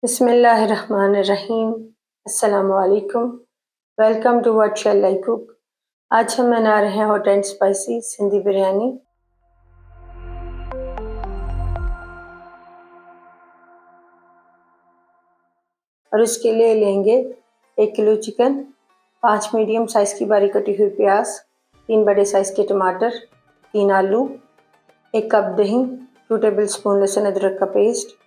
बिस्मिल्लाहिर्रहमानिर्रहीम। अस्सलामुअलैकुम। Welcome to what shall I cook. आज हम बना रहे हैं hot and spicy Sindhi biryani. और उसके लिए लेंगे 1 किलो चिकन, 5 मीडियम साइज़ की बारीक कटी हुई प्याज, 3 बड़े साइज़ के टमाटर, 3 आलू, 1 कप दही, 2 टेबल स्पून लहसुन अदरक का पेस्ट,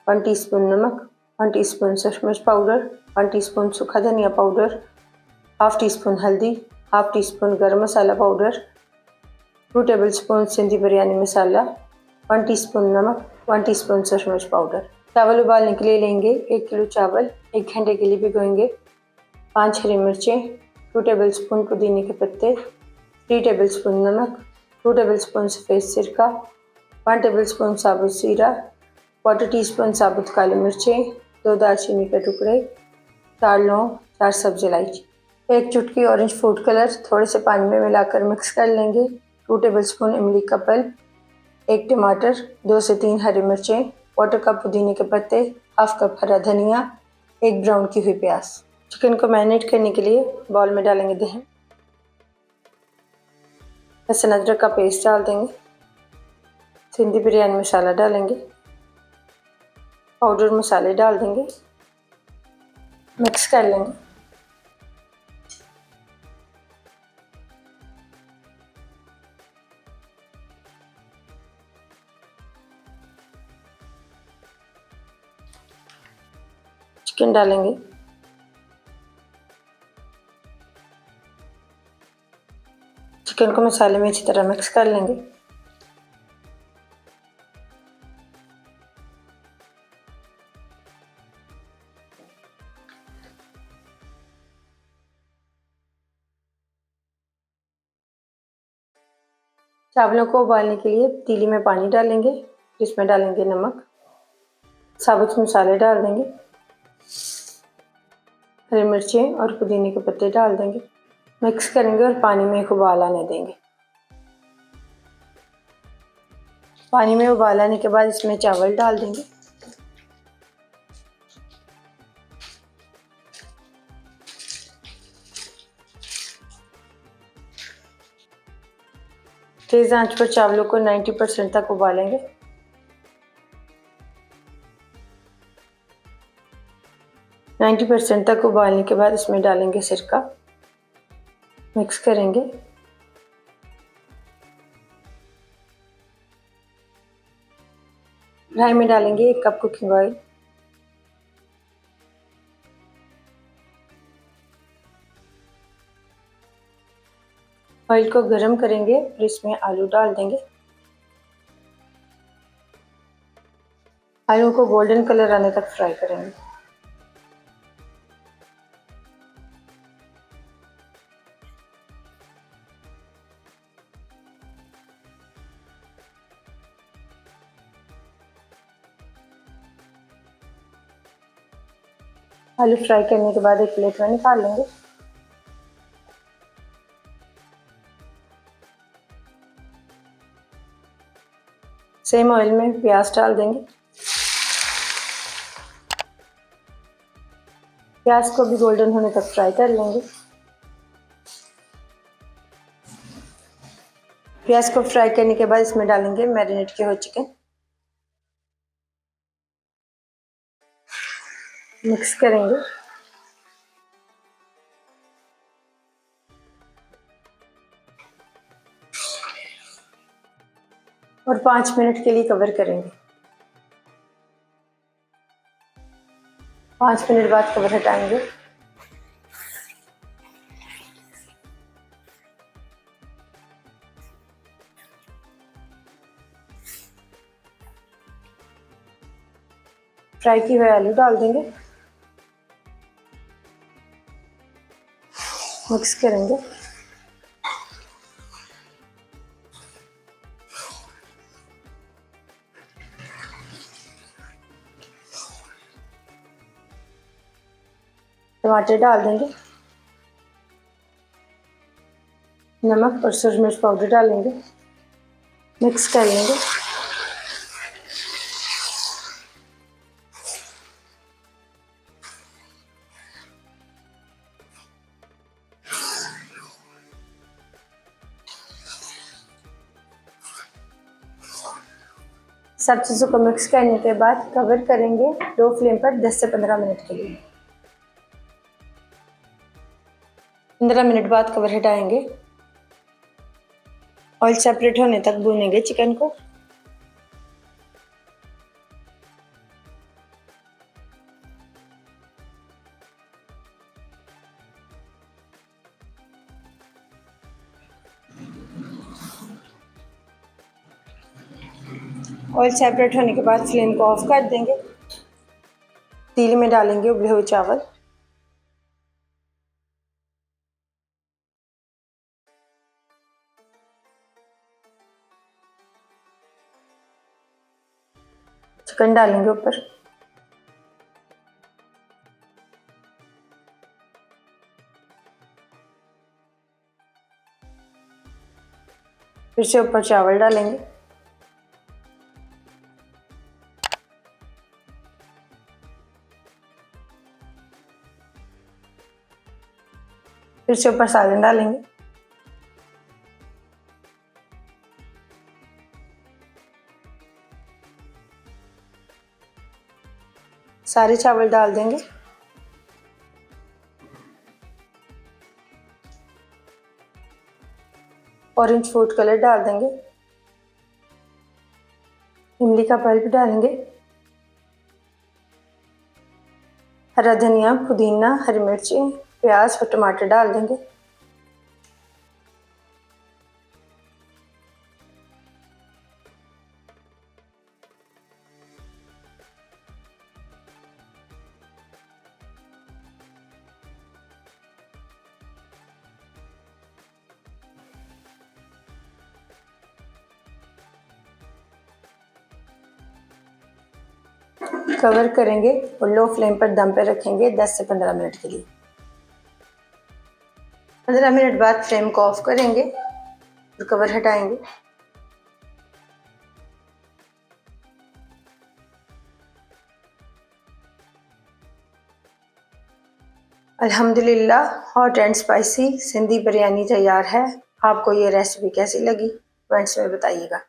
1 टीस्पून नमक, 1 टीस्पून सूखा मिर्च पाउडर, 1 टीस्पून सूखा धनिया पाउडर, हाफ टी स्पून हल्दी, half teaspoon garam masala powder, 2 tablespoon Sindhi biryani masala, 1 teaspoon नमक, 1 टीस्पून सूखा मिर्च पाउडर। चावल उबालने के लिए लेंगे 1 किलो चावल, 1 घंटे के लिए भिगोएंगे। 5 हरी मिर्चें, 2 टेबल स्पून पुदीने के पत्ते, 3 टेबल स्पून नमक, 2 टेबल स्पून सफ़ेद सिरका, 1 टेबल स्पून साबुत जीरा, 1/4 टीस्पून साबुत काली मिर्चें, 2 दालचीनी के टुकड़े, 4 लौंग, 4 सब्ज़ इलायची, 1 चुटकी ऑरेंज फूड कलर थोड़े से पानी में मिलाकर मिक्स कर लेंगे। 2 टेबल स्पून इमली का पल्प, 1 टमाटर, 2 से 3 हरी मिर्चें, 1/4 कप पुदीने के पत्ते, हाफ कप हरा धनिया, 1 ब्राउन की हुई प्याज। चिकन को मैरिनेट करने के लिए बाउल में डालेंगे दही, लहसुन अदरक का पेस्ट डाल देंगे, सिंधी बिरयानी मसाला डालेंगे, पाउडर मसाले डाल देंगे, मिक्स कर लेंगे। चिकन डालेंगे, चिकन को मसाले में अच्छी तरह मिक्स कर लेंगे। चावलों को उबालने के लिए पतीली में पानी डालेंगे, जिसमें डालेंगे नमक, साबुत मसाले डाल देंगे, हरी मिर्चें और पुदीने के पत्ते डाल देंगे, मिक्स करेंगे और पानी में एक उबाल आने देंगे। पानी में उबाल आने के बाद इसमें चावल डाल देंगे, तेज आंच पर चावलों को 90% तक उबालेंगे। नाइन्टी परसेंट तक उबालने के बाद इसमें डालेंगे सिरका, मिक्स करेंगे। कढ़ाई में डालेंगे 1 कप कुकिंग ऑयल, ऑयल को गरम करेंगे और इसमें आलू डाल देंगे। आलू को गोल्डन कलर आने तक फ्राई करेंगे। आलू फ्राई करने के बाद एक प्लेट में निकाल लेंगे। सेम ऑयल में प्याज डाल देंगे, प्याज को भी गोल्डन होने तक फ्राई कर लेंगे। प्याज को फ्राई करने के बाद इसमें डालेंगे मैरिनेट किया हुआ चिकन, मिक्स करेंगे। और 5 मिनट के लिए कवर करेंगे। 5 मिनट बाद कवर हटाएंगे। फ्राई किए हुए आलू डाल देंगे, मिक्स करेंगे। टमाटर डाल देंगे, नमक और सूखा मिर्च पाउडर डालेंगे, मिक्स कर लेंगे। सब चीज़ों को मिक्स करने के बाद कवर करेंगे लो फ्लेम पर 10 से 15 मिनट के लिए। 15 मिनट बाद कवर हटाएंगे। ऑयल सेपरेट होने तक भूनेंगे चिकन को। ऑयल सेपरेट होने के बाद फ्लेम को ऑफ कर देंगे। पतीले में डालेंगे उबले हुए चावल। चिकन डालेंगे ऊपर। फिर से ऊपर चावल डालेंगे। फिर से ऊपर सालन डालेंगे। सारे चावल डाल देंगे। ऑरेंज फूड कलर डाल देंगे। इमली का पल्प डालेंगे। हरा धनिया, पुदीना, हरी मिर्ची, प्याज और टमाटर डाल देंगे। कवर करेंगे और लो फ्लेम पर दम पे रखेंगे 10 से 15 मिनट के लिए। 15 मिनट बाद फ्लेम को ऑफ करेंगे और कवर हटाएंगे। अल्हम्दुलिल्लाह hot and spicy Sindhi biryani तैयार है। आपको ये रेसिपी कैसी लगी कमेंट्स में बताइएगा।